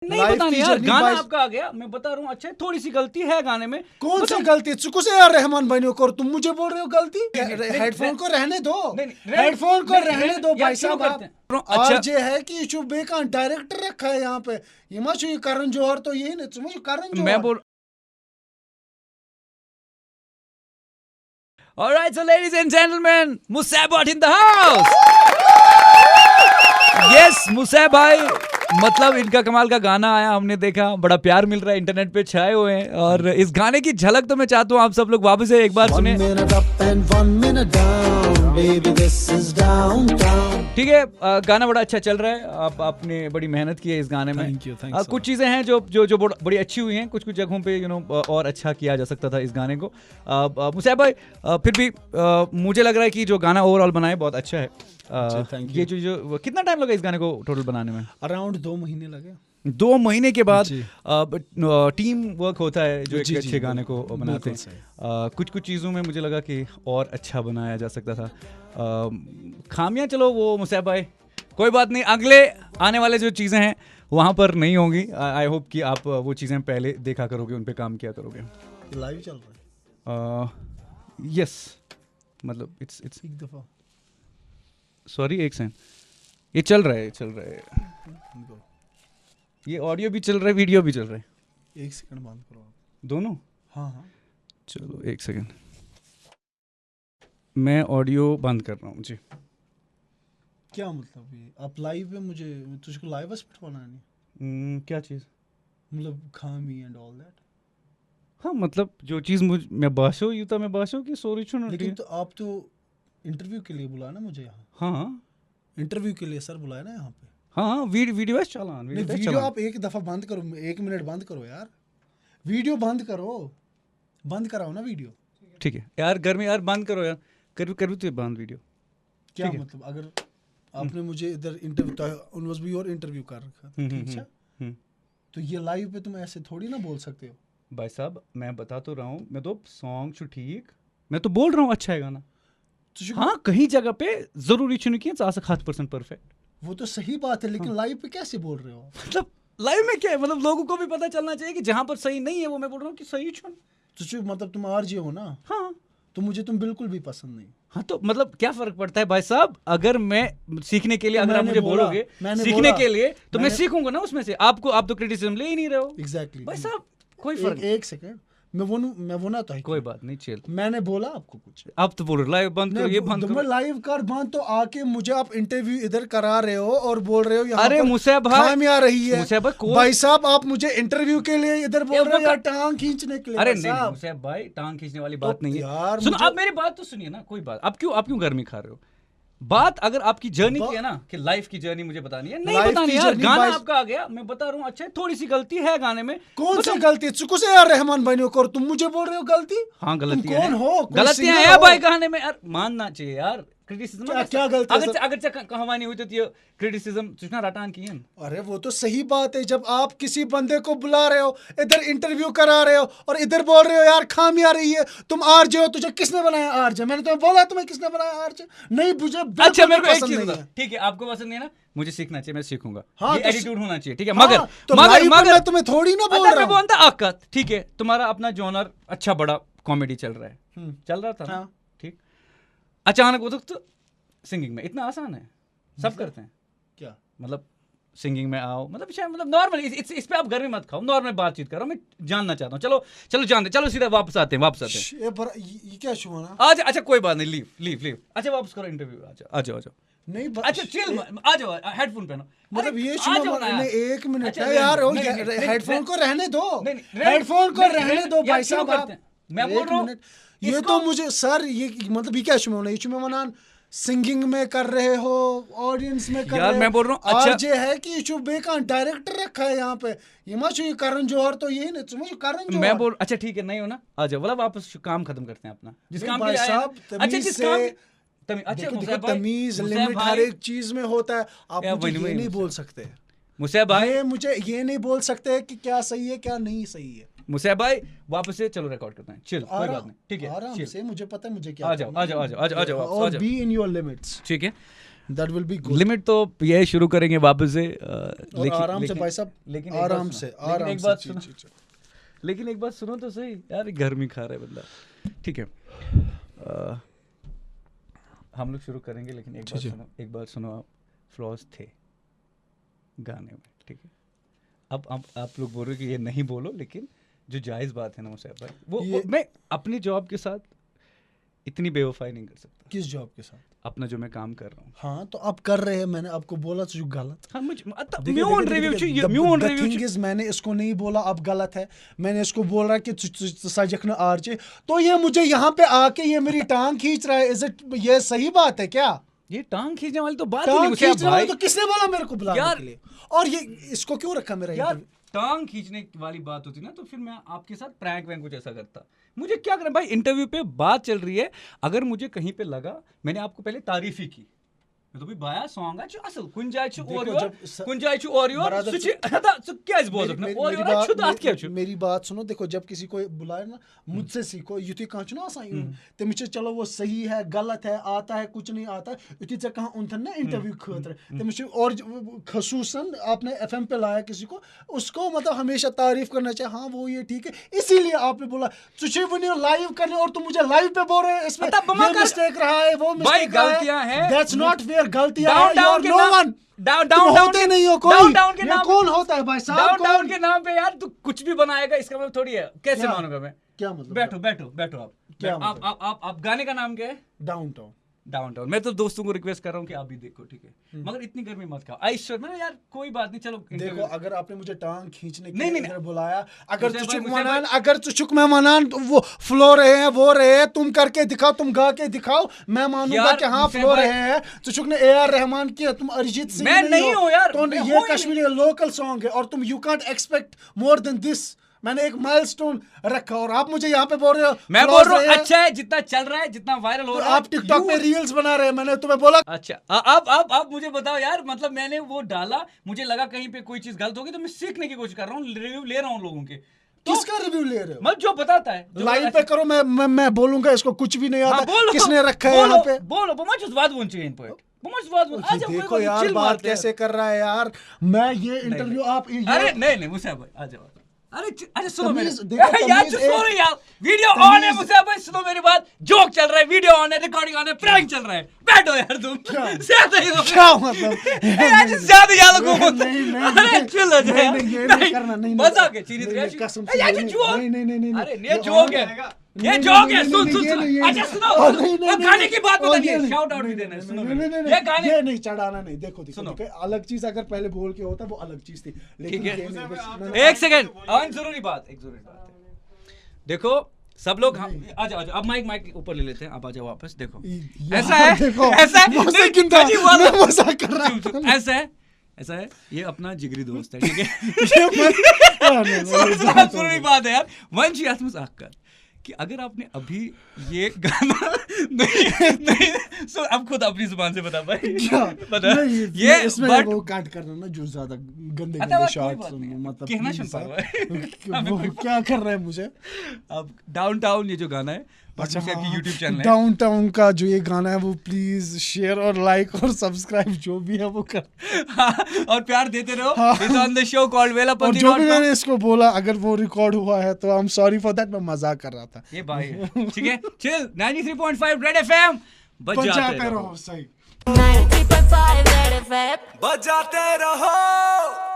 नहीं पता नहीं यार, गाना आपका आ गया, मैं बता रहा हूँ। अच्छा थोड़ी सी गलती है गाने में। कौन सी गलती? चुकू से यार रहमान बनो कर, तुम मुझे बोल रहे हो गलती? हेडफोन को रहने दो, हेडफोन को रहने दो भाई साहब। अच्छा आरजे है कि ये बेकान डायरेक्टर रखा है यहाँ पे, ये मत करण जौहर तो यही ना, तुम करण जौहर। मैं बोल Alright, so ladies and gentlemen, Musab in the house. Yes, Musab भाई, मतलब इनका कमाल का गाना आया, हमने देखा, बड़ा प्यार मिल रहा है, इंटरनेट पे छाए हुए हैं। और इस गाने की झलक तो मैं चाहता हूँ आप सब लोग वापस से एक बार सुने। ठीक है, गाना बड़ा अच्छा चल रहा है, आपने बड़ी मेहनत की है इस गाने में। कुछ चीजें हैं जो बड़ी अच्छी हुई हैं, कुछ जगहों पे और अच्छा किया जा सकता था इस गाने को। मुसैब भाई, फिर भी मुझे लग रहा है कि जो गाना ओवरऑल बनाए बहुत अच्छा है। ये जो कितना टाइम लगा इस गाने को टोटल बनाने में? अराउंड 2 महीने लगे। 2 महीने के बाद टीम वर्क होता है जो एक अच्छे गाने को बनाते हैं। कुछ चीज़ों में मुझे लगा कि और अच्छा बनाया जा सकता था। खामियां चलो वो मुसैब भाई कोई बात नहीं, अगले आने वाले जो चीज़ें हैं वहाँ पर नहीं होंगी। आई होप कि आप वो चीज़ें पहले देखा करोगे, उन पे काम किया करोगे। लाइव चल रहा है? यस, मतलब इट्स एक दफ़ा सॉरी एक सेकंड, ये चल रहा है ये ऑडियो भी चल रहा है, वीडियो भी चल रहा है। 1 सेकंड बंद करो आप। दोनों? हाँ चलो 1 सेकंड, मैं ऑडियो बंद कर रहा हूँ जी। क्या मतलब ये आप लाइव पे मुझे तुझको लाइव बिठवाना नहीं? क्या चीज़? मतलब खामी एंड ऑल दैट। हाँ मतलब जो चीज़ मैं बाशो यूता मैं बाशो की सॉरी छो। लेकिन तो आप तो इंटरव्यू के लिए बुलाया ना मुझे यहाँ। हाँ इंटरव्यू के लिए सर बुलाया ना यहाँ पे। हाँ वीडियो चलान वीडियो आप एक दफ़ा बंद करो, 1 मिनट बंद करो यार, वीडियो बंद करो, बंद कराओ ना वीडियो। ठीक है यार, घर में यार बंद करो यार, करो तो बंद वीडियो। क्या मतलब अगर आपने मुझे इधर इंटरव्यू और इंटरव्यू कर रखा था, ठीक है, तो ये लाइव पे तुम ऐसे थोड़ी ना बोल सकते हो भाई साहब। मैं बता तो रहा हूँ, मैं तो सॉन्ग छू ठीक, मैं तो बोल रहा हूँ अच्छा है गाना। हाँ कहीं जगह पे जरूरी छुनी की 100% परफेक्ट, वो तो सही बात है, लेकिन लाइव पे कैसे बोल रहे हो? मतलब लाइव में क्या है, मतलब लोगों को भी पता चलना चाहिए कि जहां पर सही नहीं है वो मैं बोल रहा हूँ कि सही छुन। तो मतलब तुम आरजे हो ना? हाँ तो मुझे तुम बिल्कुल भी पसंद नहीं। हाँ तो मतलब क्या फर्क पड़ता है भाई साहब, अगर मैं सीखने के लिए अगर आप मुझे बोलोगे सीखने के लिए तो मैं सीखूंगा ना उसमें से। आप तो क्रिटिसिज्म ले ही नहीं रहे हो। एग्जैक्टली भाई साहब कोई फर्क। एक सेकंड, मैं वो ना तो है, कोई बात नहीं चल। मैंने बोला आपको कुछ, आप तो बोल रहे लाइव बंद करो, ये बंद करो, लाइव कर बंद, तो आके मुझे आप इंटरव्यू इधर करा रहे हो और बोल रहे हो यहाँ अरे मुसैब भाई खामी आ रही है। मुसैब भाई साहब आप मुझे इंटरव्यू के लिए इधर बोल रहे हो या टांग खींचने के लिए? अरे नहीं मुसैब भाई, टांग खींचने वाली बात नहीं है। सुनो आप मेरी बात तो सुनिए ना, कोई बात, आप क्यों गर्मी खा रहे हो? बात अगर आपकी जर्नी की है ना, कि लाइफ की जर्नी मुझे बतानी है, नहीं बतानी यार, गाना आपका आ गया, मैं बता रहा हूँ। अच्छा थोड़ी सी गलती है गाने में। कौन सी गलती? चुकू से यार रहमान बनो कर, तुम मुझे बोल रहे हो गलती? हाँ गलतियां कौन हो? गलतियां है भाई गाने में यार, मानना चाहिए यार। क्रिटिसिज्म क्या गलती? अगर कहानी हुई तो क्रिटिसिज्म सुना रटान की है। अरे वो तो सही बात है, जब आप किसी बंदे को बुला रहे हो, इधर इंटरव्यू करा रहे हो और इधर बोल रहे हो यार खामी आ रही है, तुम आरजे हो, तुझे किसने बनाया आरजे? मैंने तुम्हें बोला तुम्हें किसने बनाया आरजे? नहीं मुझे अच्छा मेरे को एक चीज, ठीक है आपको पसंद नहीं है ना, मुझे सीखना चाहिए, मैं सीखूंगा। हाँ, ये एटीट्यूड होना चाहिए, ठीक है। हाँ, मगर मैं तुम्हें थोड़ी ना बोल रहा हूं। आकत ठीक है, तुम्हारा अपना जॉनर अच्छा बड़ा कॉमेडी चल रहा है, चल रहा था ठीक, अचानक वो तो सिंगिंग में इतना आसान है, सब करते हैं क्या, मतलब सिंगिंग में आओ, मतलब नॉर्मल, इस पे आप घर में मत खाओ, नॉर्मल बातचीत करो, मैं जानना चाहता हूँ। चलो जानते, चलो सीधा वापस आते हैं। ये क्या हुआ ना? आज अच्छा कोई बात नहीं, लीव। अच्छा वापस करो इंटरव्यू, आ जाओ नहीं अच्छा चिल, आ जाओ, हेडफोन पहनो। मतलब ये नहीं, 1 मिनट है यार, हेडफोन को रहने दो, हेडफोन को रहने दो भाई साहब। मैं बोल रहा हूँ ये तो मुझे सर ये मतलब ये क्या शुमे ये सिंगिंग में कर रहे हो, ऑडियंस में कर रहे हो, मैं बोल रहा हूँ अच्छा आरजे है कि जो बेकान डायरेक्टर रखा है यहाँ पे, ये मत करण जौहर तो यही ना, तुम करण जौहर। मैं बोल अच्छा ठीक है, नहीं हो ना, आ जाओ, मतलब वापस काम खत्म करते हैं अपना, जिस काम के लिए आए। अच्छा जिस काम तमीज लिमिट हर एक चीज में होता है, आप मुझे ये नहीं बोल सकते मुसैब भाई, मुझे ये नहीं बोल सकते कि क्या सही है क्या नहीं सही है। मुसैब भाई वापस से चलो रिकॉर्ड करते हैं, चिल कोई बात नहीं, ठीक है आराम से, मुझे पता है मुझे क्या, आ जाओ और बी इन योर लिमिट्स, ठीक है। That will be good. Limit तो ये शुरू करेंगे वापस से, आराम से भाई साहब, लेकिन आराम से एक बात सुनो, लेकिन एक बात सुनो तो सही यार, गर्मी खा रहा है बंदा। ठीक है, हम लोग शुरू करेंगे, लेकिन एक बात सुनो, आप फ्लॉज थे गाने में, ठीक है। अब आप लोग बोल रहे हो कि ये नहीं बोलो, लेकिन जो जायज़ बात है ना मुझसे भाई, वो मैं अपनी जॉब के साथ इतनी बेवफाई नहीं कर सकता। किस जॉब के साथ? अपना जो मैं काम कर रहा हूँ। हाँ तो आप कर रहे हैं, मैंने आपको बोला जो गलत। हाँ मुझे मैंने इसको नहीं बोला अब गलत है, मैंने इसको बोल रहा कि सजक न आरचे, तो ये मुझे यहाँ पे आके ये मेरी टांग खींच रहा है। इज इट, ये सही बात है क्या? ये टांग खींचने वाली तो बात ही नहीं है। तो किसने बोला मेरे को बुलाने के लिए? और ये इसको क्यों रखा मेरा यार? टांग खींचने वाली बात होती ना तो फिर मैं आपके साथ प्रैंक वैंक कुछ ऐसा करता। मुझे क्या करना भाई, इंटरव्यू पे बात चल रही है, अगर मुझे कहीं पे लगा, मैंने आपको पहले तारीफ ही की, मैं तो भी बाया सॉन्ग अच्छ असल कुंजाइछु और सुच हता सु क्या बोल रखना और अच्छु दात क्या छु। मेरी बात सुनो, देखो जब किसी को बुलाए ना, मुझसे सीखो। युति कहां छु ना आसान तमिस चलो वो सही है गलत है, आता है कुछ नहीं आता, युति से कहां उनथन ना इंटरव्यू खतर तमिस और खसूसन आपने एफएम पे लाया किसी को, उसको मतलब हमेशा तारीफ करना चाहिए। हाँ वो ये ठीक है, इसीलिए आपने बोला तुझे वो लाइव करने, और तुम मुझे लाइव पे बोल रहे हैं इसमें ये मिस्टेक रहा है, वो मिस्टेक गलतियां हैं, दैट्स नॉट फेयर। गलतियां होते नहीं हो कोई, कौन होता है भाई साहब? डाउन के नाम पे यार तू कुछ भी बनाएगा, इसका मतलब थोड़ी है। कैसे मानूंगा मैं? क्या मतलब? बैठो आप क्या आप गाने का नाम क्या है? डाउनटाउन। मैं तो दोस्तों को रिक्वेस्ट कर रहा हूँ कि आप भी देखो, ठीक है, मगर इतनी गर्मी मत खाओ। आइश्वर में यार कोई बात नहीं, चलो देखो अगर आपने मुझे टांग खींचने के लिए बुलाया, अगर चुचुक मेहमान वो फ्लो रहे हैं, वो रहे हैं, तुम करके दिखाओ, तुम गा के दिखाओ, मैं मानूंगा कि हाँ फ्लो रहे हैं। चुचुक ने AR रहमान किया, तुम अरिजीत सिंह नहीं हो यार, तो ये कश्मीरी लोकल सॉन्ग है, और तुम you can't expect more than this. मैंने एक माइलस्टोन रखा और आप मुझे यहाँ पे बोल रहे हो। मैं बोल रहा हूँ अच्छा है, जितना चल रहा है, जितना वायरल हो रहा है, आप टिकटॉक पे रील्स बना रहे हैं, मैंने तुम्हें बोला। अच्छा आप मुझे बताओ यार, मतलब मैंने वो डाला, मुझे लगा कहीं पे कोई चीज गलत होगी, तो मैं सीखने की कोशिश कर रहा हूँ, रिव्यू ले रहा हूँ लोगों के। किसका रिव्यू ले रहे हो? मतलब जो बताता है लाइव पे करो, मैं बोलूंगा इसको कुछ भी नहीं आता। किसने रखा है यहाँ पे? बोलो देखो यार बात कैसे कर रहा है यार। मैं ये इंटरव्यू आप अरे नहीं मुझसे आ जाओ। अरे सुनो मेरी यार, सुनो यार, वीडियो ऑन है मुझसे भाई, सुनो मेरी बात, जोक चल रहा है, वीडियो ऑन है, रिकॉर्डिंग ऑन है, प्रैंक चल रहा है, बैठो यार तुम। ज्यादा ही क्या मतलब? ज्यादा याद को अरे चिल हो जाए, नहीं करना, नहीं मजाक है, सीरियस कसम से यार, नहीं अरे ये जोक है, ये जोक है। सुन अच्छा सुनो, गाने की बात बताइए, शाउट आउट भी देना है। सुनो ये गाने, ये नहीं चढ़ाना नहीं, देखो अलग चीज अगर पहले बोल के होता वो अलग चीज थी, लेकिन एक सेकंड, एक जरूरी बात है। देखो सब लोग आ जाओ, अब माइक ऊपर ले लेते हैं, आप आ जाओ वापस। देखो ऐसा है, ऐसा है, ये अपना जिगरी दोस्त है, ठीक है। जरूरी बात है यार, वंश मजाक कर कि अगर आपने अभी ये गाना नहीं सो अब खुद अपनी जुबान से बता पाए क्या बता ये इसमें वो काट करना ना जो ज्यादा गंदे शॉट्स, मतलब कहना सुन पा रहा है वो क्या कर रहा है मुझे। अब डाउनटाउन ये जो गाना है, अच्छा की YouTube चैनल है डाउनटाउन का जो ये गाना है, वो प्लीज शेयर और लाइक और सब्सक्राइब जो भी है वो कर और प्यार देते रहो। It's on the show called Velapati. जो भी मैंने इसको बोला अगर वो रिकॉर्ड हुआ है तो I am sorry for that, मैं मजाक कर रहा था। ये भाई ठीक है, चिल 93.5 रेड एफएम बजाते रहो। सही 93.5 रेड एफएम बजाते रहो।